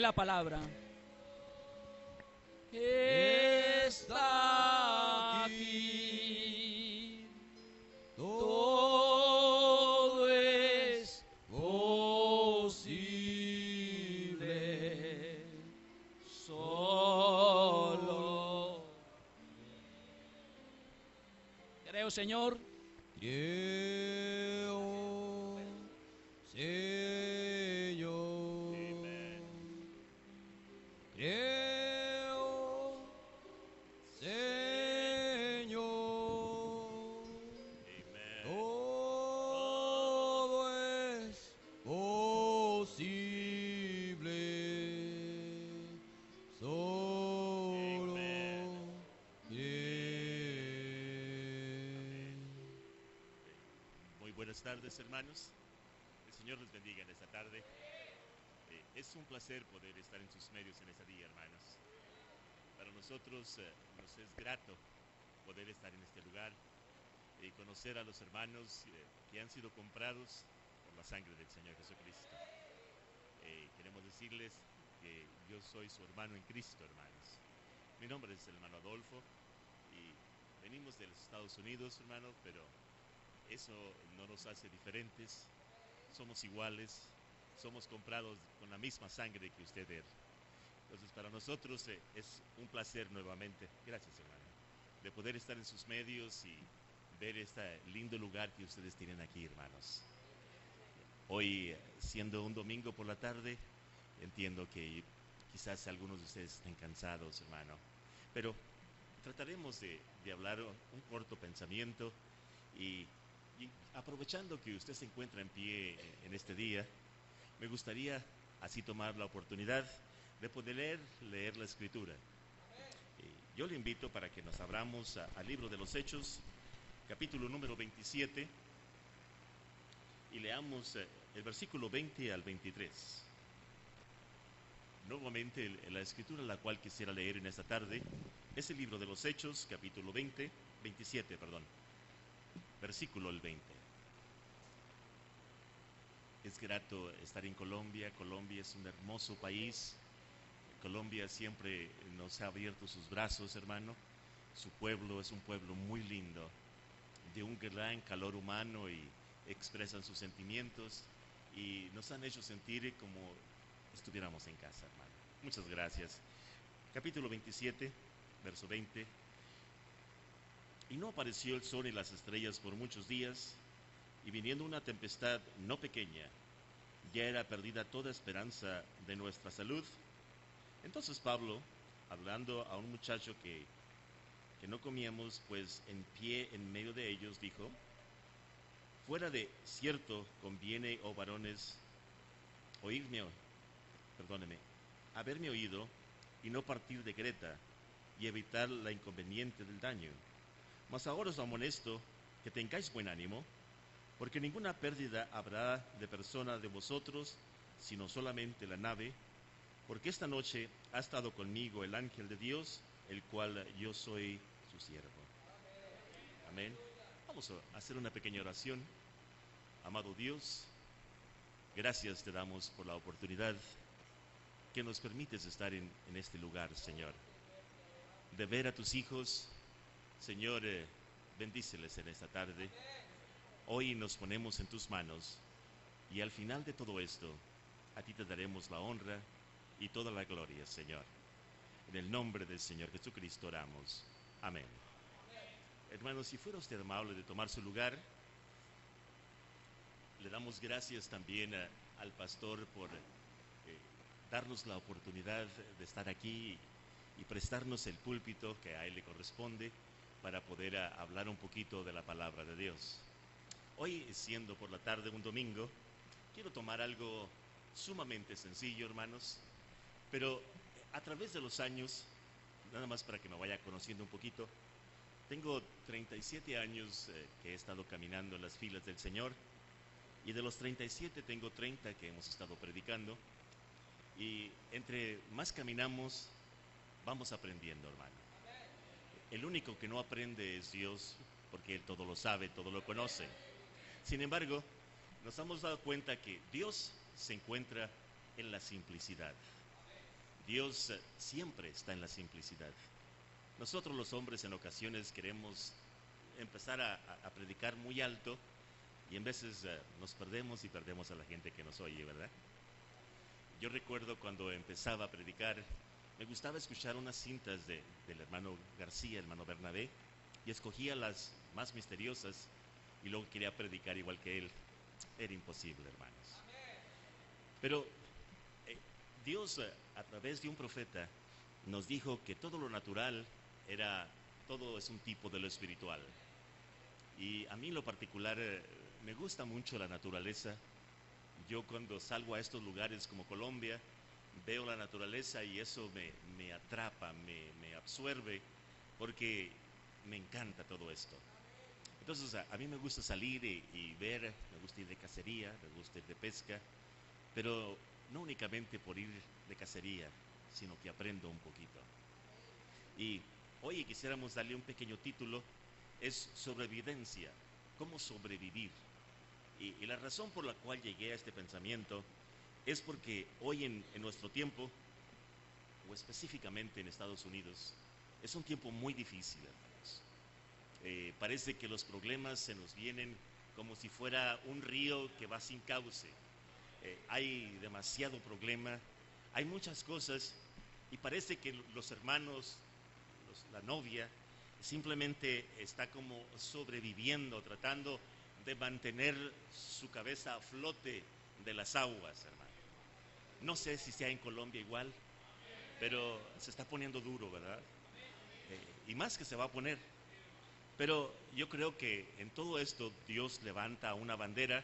la palabra. Está aquí, todo es posible, solo creo, Señor. Creo, Señor. Creo, Señor. Todo es posible. Solo cree. Muy buenas tardes, hermanos. El Señor les bendiga en esta tarde. Es un placer poder estar en sus medios en este día, hermanos. Para nosotros nos es grato poder estar en este lugar y conocer a los hermanos que han sido comprados por la sangre del Señor Jesucristo. Queremos decirles que yo soy su hermano en Cristo, hermanos. Mi nombre es el hermano Adolfo y venimos de los Estados Unidos, hermano, pero eso no nos hace diferentes. Somos iguales, somos comprados con la misma sangre que usted es. Entonces, para nosotros es un placer nuevamente, gracias, hermano, de poder estar en sus medios y ver este lindo lugar que ustedes tienen aquí, hermanos. Hoy, siendo un domingo por la tarde, entiendo que quizás algunos de ustedes estén cansados, hermano, pero trataremos de hablar un corto pensamiento y aprovechando que usted se encuentra en pie en este día, me gustaría así tomar la oportunidad de poder leer la Escritura. Yo le invito para que nos abramos al libro de los Hechos, capítulo número 27, y leamos el versículo 20 al 23. Nuevamente, la Escritura la cual quisiera leer en esta tarde es el libro de los Hechos, capítulo 27, versículo el 20. Es grato estar en Colombia. Colombia es un hermoso país. Colombia siempre nos ha abierto sus brazos, hermano. Su pueblo es un pueblo muy lindo, de un gran calor humano y expresan sus sentimientos y nos han hecho sentir como estuviéramos en casa, hermano. Muchas gracias. Capítulo 27, verso 20. Y no apareció el sol y las estrellas por muchos días, y viniendo una tempestad no pequeña, ya era perdida toda esperanza de nuestra salud. Entonces Pablo, hablando a un muchacho que no comíamos, pues en pie en medio de ellos, dijo: fuera de cierto conviene, oh varones, haberme oído y no partir de Creta y evitar la inconveniente del daño. Mas ahora os amonesto que tengáis buen ánimo, porque ninguna pérdida habrá de persona de vosotros, sino solamente la nave, porque esta noche ha estado conmigo el ángel de Dios, el cual yo soy su siervo. Amén. Vamos a hacer una pequeña oración. Amado Dios, gracias te damos por la oportunidad que nos permites estar en este lugar, Señor. De ver a tus hijos, Señor, bendíceles en esta tarde. Hoy nos ponemos en tus manos y al final de todo esto, a ti te daremos la honra y toda la gloria, Señor. En el nombre del Señor Jesucristo oramos. Amén. Hermanos, si fuera usted amable de tomar su lugar, le damos gracias también al pastor por darnos la oportunidad de estar aquí y prestarnos el púlpito que a él le corresponde para poder hablar un poquito de la palabra de Dios. Hoy, siendo por la tarde un domingo, quiero tomar algo sumamente sencillo, hermanos, pero a través de los años, nada más para que me vaya conociendo un poquito, tengo 37 años que he estado caminando en las filas del Señor, y de los 37 tengo 30 que hemos estado predicando, y entre más caminamos, vamos aprendiendo, hermano. El único que no aprende es Dios, porque Él todo lo sabe, todo lo conoce. Sin embargo, nos hemos dado cuenta que Dios se encuentra en la simplicidad. Dios siempre está en la simplicidad. Nosotros los hombres en ocasiones queremos empezar a predicar muy alto y en veces nos perdemos y perdemos a la gente que nos oye, ¿verdad? Yo recuerdo cuando empezaba a predicar, me gustaba escuchar unas cintas del hermano García, el hermano Bernabé, y escogía las más misteriosas y luego quería predicar igual que él. Era imposible, hermanos. Pero Dios, a través de un profeta, nos dijo que todo lo natural todo es un tipo de lo espiritual. Y a mí en lo particular me gusta mucho la naturaleza. Yo cuando salgo a estos lugares como Colombia, veo la naturaleza y eso me atrapa, me absorbe, porque me encanta todo esto. Entonces a mí me gusta salir y ver, me gusta ir de cacería, me gusta ir de pesca, pero no únicamente por ir de cacería, sino que aprendo un poquito. Y hoy quisiéramos darle un pequeño título, es sobrevivencia, cómo sobrevivir. Y la razón por la cual llegué a este pensamiento es porque hoy en nuestro tiempo, o específicamente en Estados Unidos, es un tiempo muy difícil, hermanos. Parece que los problemas se nos vienen como si fuera un río que va sin cauce. Hay demasiado problema, hay muchas cosas y parece que los hermanos, la novia, simplemente está como sobreviviendo, tratando de mantener su cabeza a flote de las aguas, hermano. No sé si sea en Colombia igual, pero se está poniendo duro, ¿verdad? Y más que se va a poner. Pero yo creo que en todo esto Dios levanta una bandera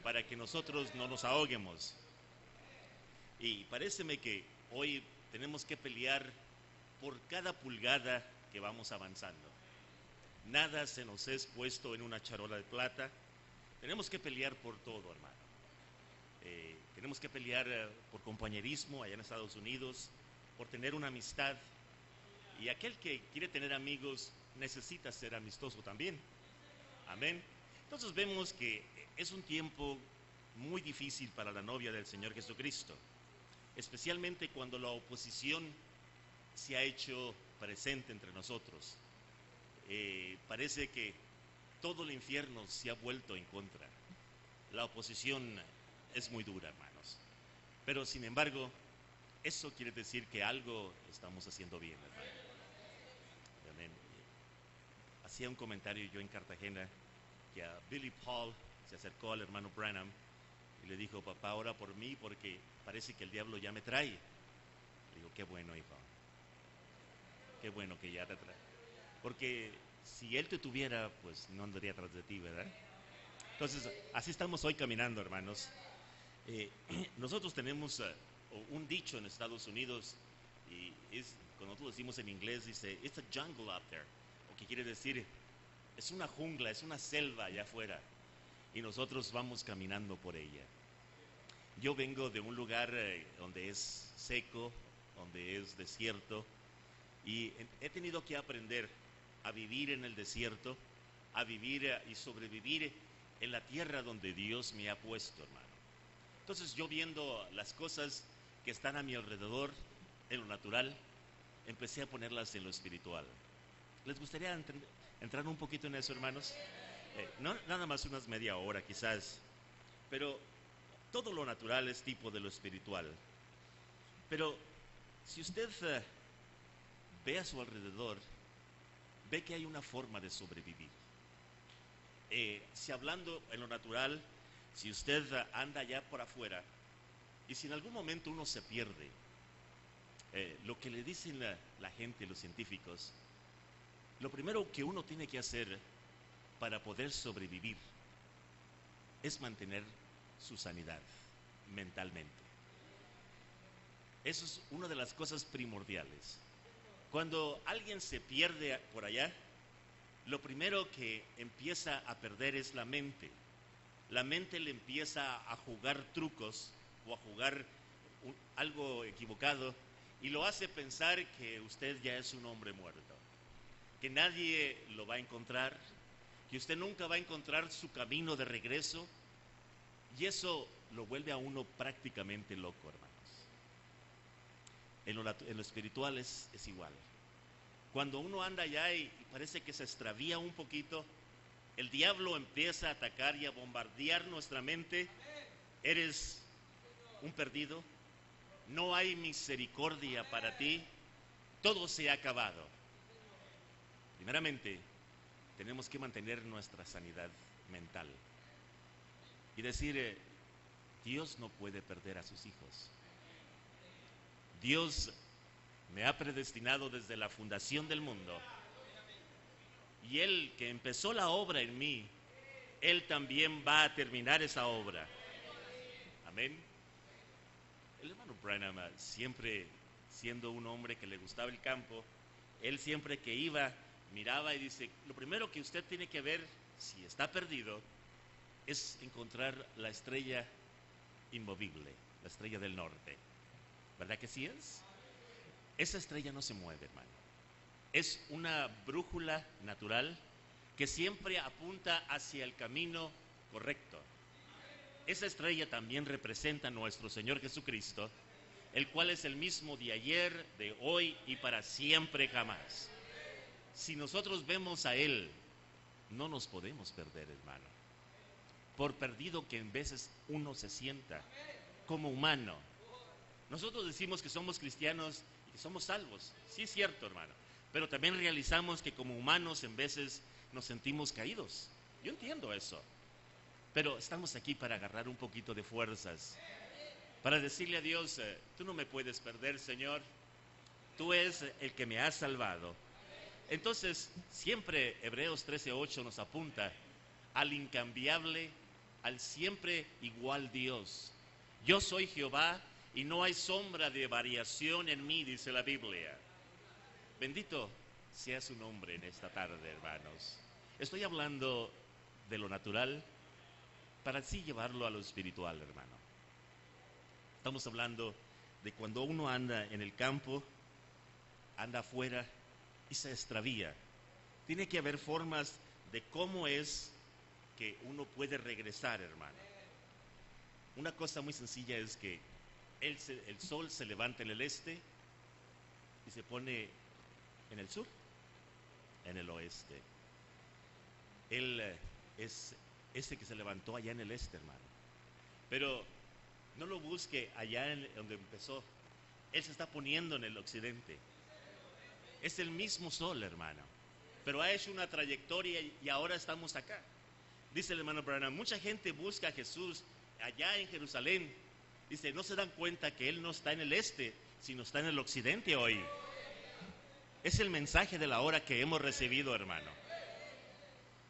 para que nosotros no nos ahoguemos. Y paréceme que hoy tenemos que pelear por cada pulgada que vamos avanzando. Nada se nos es puesto en una charola de plata. Tenemos que pelear por todo, hermano. Tenemos que pelear por compañerismo allá en Estados Unidos, por tener una amistad. Y aquel que quiere tener amigos necesita ser amistoso también. Amén. Entonces vemos que es un tiempo muy difícil para la novia del Señor Jesucristo, especialmente cuando la oposición se ha hecho presente entre nosotros. Parece que todo el infierno se ha vuelto en contra. La oposición es muy dura, hermanos. Pero sin embargo, eso quiere decir que algo estamos haciendo bien, hermano. Amén. Hacía un comentario yo en Cartagena que a Billy Paul se acercó al hermano Branham y le dijo: papá, ora por mí porque parece que el diablo ya me trae. Le digo: qué bueno, hijo. Qué bueno que ya te trae. Porque si él te tuviera, pues no andaría atrás de ti, ¿verdad? Entonces, así estamos hoy caminando, hermanos. Nosotros tenemos un dicho en Estados Unidos, y cuando nosotros decimos en inglés, dice: it's a jungle out there, o que quiere decir, es una jungla, es una selva allá afuera, y nosotros vamos caminando por ella. Yo vengo de un lugar donde es seco, donde es desierto, y he tenido que aprender a vivir en el desierto, a vivir y sobrevivir en la tierra donde Dios me ha puesto, hermano. Entonces yo, viendo las cosas que están a mi alrededor en lo natural, empecé a ponerlas en lo espiritual. ¿Les gustaría entrar un poquito en eso, hermanos? No nada más unas media hora quizás, pero todo lo natural es tipo de lo espiritual. Pero si usted ve a su alrededor, ve que hay una forma de sobrevivir. Si hablando en lo natural, si usted anda allá por afuera y si en algún momento uno se pierde, lo que le dicen la gente, los científicos, lo primero que uno tiene que hacer para poder sobrevivir es mantener su sanidad mentalmente. Eso es una de las cosas primordiales. Cuando alguien se pierde por allá, lo primero que empieza a perder es la mente. La mente le empieza a jugar trucos o a jugar algo equivocado y lo hace pensar que usted ya es un hombre muerto, que nadie lo va a encontrar, que usted nunca va a encontrar su camino de regreso, y eso lo vuelve a uno prácticamente loco, hermanos. en lo espiritual es igual. Cuando uno anda allá y parece que se extravía un poquito, el diablo empieza a atacar y a bombardear nuestra mente. Eres un perdido, no hay misericordia para ti, todo se ha acabado. Primeramente, tenemos que mantener nuestra sanidad mental y decir, Dios no puede perder a sus hijos. Dios me ha predestinado desde la fundación del mundo. Y Él que empezó la obra en mí, Él también va a terminar esa obra. Amén. El hermano Branham, siempre siendo un hombre que le gustaba el campo, él siempre que iba, miraba y dice, lo primero que usted tiene que ver, si está perdido, es encontrar la estrella inmovible, la estrella del norte. ¿Verdad que sí es? Esa estrella no se mueve, hermano. Es una brújula natural que siempre apunta hacia el camino correcto. Esa estrella también representa a nuestro Señor Jesucristo, el cual es el mismo de ayer, de hoy y para siempre jamás. Si nosotros vemos a Él, no nos podemos perder, hermano. Por perdido que en veces uno se sienta como humano. Nosotros decimos que somos cristianos y que somos salvos. Sí es cierto, hermano. Pero también realizamos que como humanos en veces nos sentimos caídos. Yo entiendo eso. Pero estamos aquí para agarrar un poquito de fuerzas. Para decirle a Dios, tú no me puedes perder, Señor. Tú eres el que me has salvado. Entonces, siempre Hebreos 13:8 nos apunta al incambiable, al siempre igual Dios. Yo soy Jehová y no hay sombra de variación en mí, dice la Biblia. Bendito sea su nombre en esta tarde, hermanos. Estoy hablando de lo natural para así llevarlo a lo espiritual, hermano. Estamos hablando de cuando uno anda en el campo, anda afuera y se extravía. Tiene que haber formas de cómo es que uno puede regresar, hermano. Una cosa muy sencilla es que el sol se levanta en el este y se pone en el sur, en el oeste. Él es ese que se levantó allá en el este, hermano. Pero no lo busque allá donde empezó. Él se está poniendo en el occidente. Es el mismo sol, hermano. Pero ha hecho una trayectoria y ahora estamos acá. Dice el hermano Branham, mucha gente busca a Jesús allá en Jerusalén. Dice, no se dan cuenta que Él no está en el este, sino está en el occidente hoy. Es el mensaje de la hora que hemos recibido, hermano.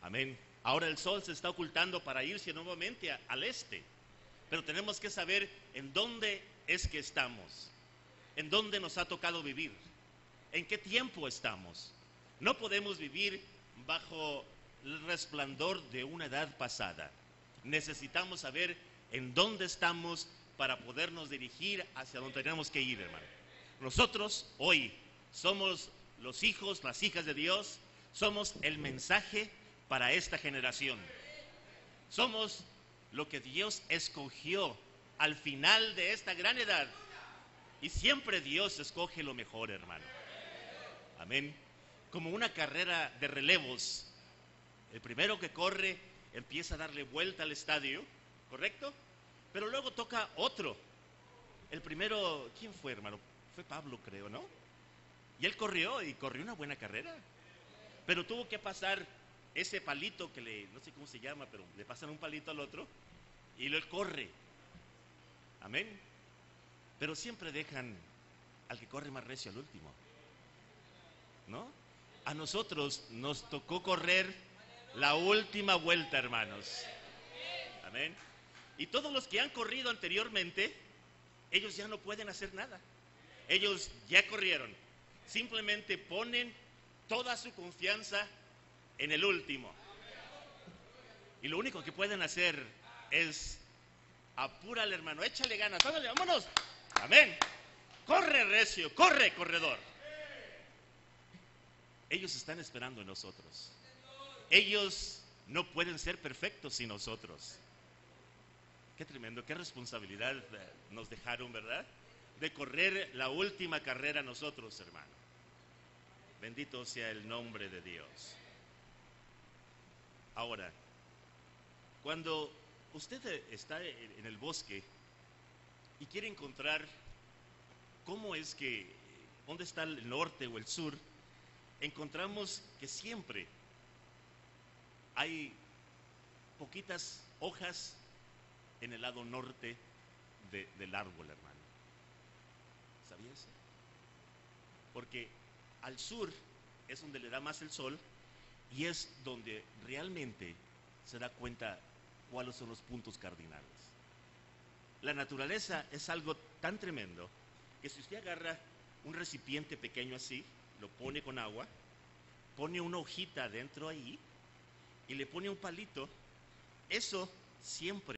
Amén. Ahora el sol se está ocultando para irse nuevamente al este. Pero tenemos que saber en dónde es que estamos. En dónde nos ha tocado vivir. En qué tiempo estamos. No podemos vivir bajo el resplandor de una edad pasada. Necesitamos saber en dónde estamos para podernos dirigir hacia donde tenemos que ir, hermano. Nosotros hoy somos los hijos, las hijas de Dios. Somos el mensaje para esta generación. Somos lo que Dios escogió al final de esta gran edad. Y siempre Dios escoge lo mejor, hermano. Amén. Como una carrera de relevos. El primero que corre empieza a darle vuelta al estadio, ¿correcto? Pero luego toca otro. El primero, ¿quién fue, hermano? Fue Pablo, creo, ¿no? Y él corrió una buena carrera. Pero tuvo que pasar ese palito que no sé cómo se llama, pero le pasan un palito al otro y él corre. Amén. Pero siempre dejan al que corre más recio al último, ¿no? A nosotros nos tocó correr la última vuelta, hermanos. Amén. Y todos los que han corrido anteriormente, ellos ya no pueden hacer nada. Ellos ya corrieron. Simplemente ponen toda su confianza en el último. Y lo único que pueden hacer es apúrale, hermano, échale ganas, ándale, vámonos. Amén. Corre, recio, corre, corredor. Ellos están esperando en nosotros. Ellos no pueden ser perfectos sin nosotros. Qué tremendo, qué responsabilidad nos dejaron, ¿verdad? de correr la última carrera nosotros, hermano. Bendito sea el nombre de Dios. Ahora, cuando usted está en el bosque y quiere encontrar cómo es que, dónde está el norte o el sur, encontramos que siempre hay poquitas hojas en el lado norte del árbol, hermano. ¿Sabías? Porque al sur es donde le da más el sol y es donde realmente se da cuenta cuáles son los puntos cardinales. La naturaleza es algo tan tremendo que si usted agarra un recipiente pequeño así, lo pone con agua, pone una hojita dentro ahí y le pone un palito, eso siempre